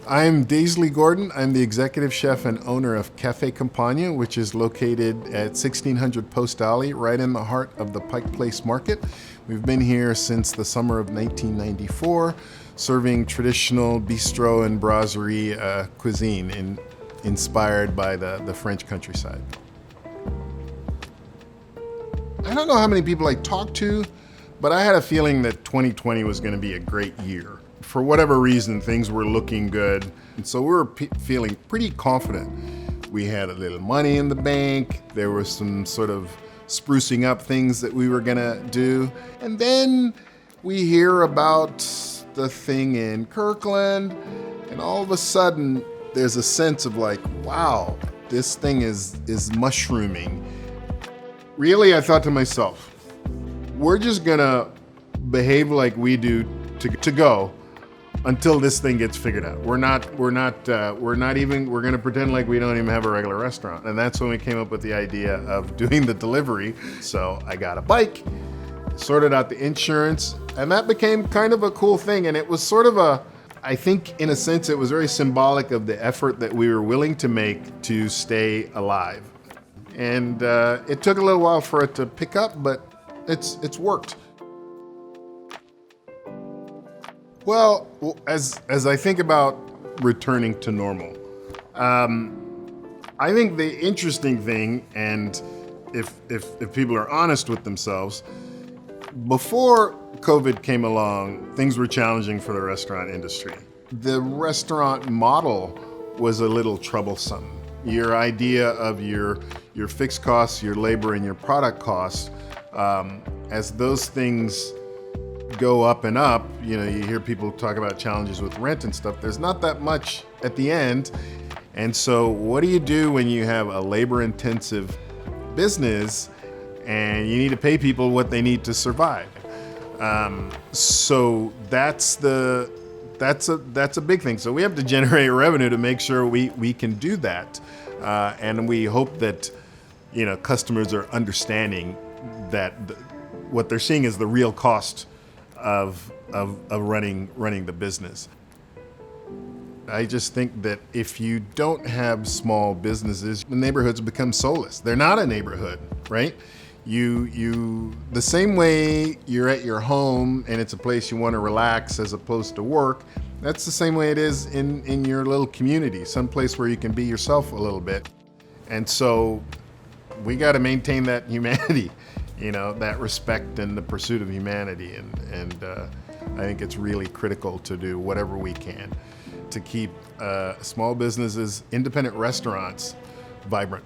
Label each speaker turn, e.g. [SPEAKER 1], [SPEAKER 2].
[SPEAKER 1] I'm Daisley Gordon. I'm the executive chef and owner of Campagne, which is located at 1600 Post Alley, right in the heart of the Pike Place Market. We've been here since the summer of 1994, serving traditional bistro and brasserie cuisine inspired by the French countryside. I don't know how many people I talked to, but I had a feeling that 2020 was going to be a great year. For whatever reason, things were looking good, and so we were feeling pretty confident. We had a little money in the bank, there was some sort of sprucing up things that we were gonna do, and then we hear about the thing in Kirkland, and all of a sudden, there's a sense of like, wow, this thing is mushrooming. Really, I thought to myself, we're just gonna behave like we do to go until this thing gets figured out. We're gonna pretend like we don't even have a regular restaurant. And that's when we came up with the idea of doing the delivery. So I got a bike, sorted out the insurance, and that became kind of a cool thing. And it was sort of I think in a sense, it was very symbolic of the effort that we were willing to make to stay alive. And it took a little while for it to pick up, but it's worked. Well, as I think about returning to normal, I think the interesting thing, and if people are honest with themselves, before COVID came along, things were challenging for the restaurant industry. The restaurant model was a little troublesome. Your idea of your fixed costs, your labor, and your product costs, as those things go up and up, you hear people talk about challenges with rent and stuff. There's not that much at the end. And so what do you do when you have a labor-intensive business and you need to pay people what they need to survive? So that's a big thing. So we have to generate revenue to make sure we can do that. And we hope that, customers are understanding that what they're seeing is the real cost of running the business. I just think that if you don't have small businesses, the neighborhoods become soulless. They're not a neighborhood, right? The same way you're at your home and it's a place you want to relax as opposed to work, that's the same way it is in your little community, someplace where you can be yourself a little bit. And so we got to maintain that humanity, that respect and the pursuit of humanity. And I think it's really critical to do whatever we can to keep small businesses, independent restaurants vibrant.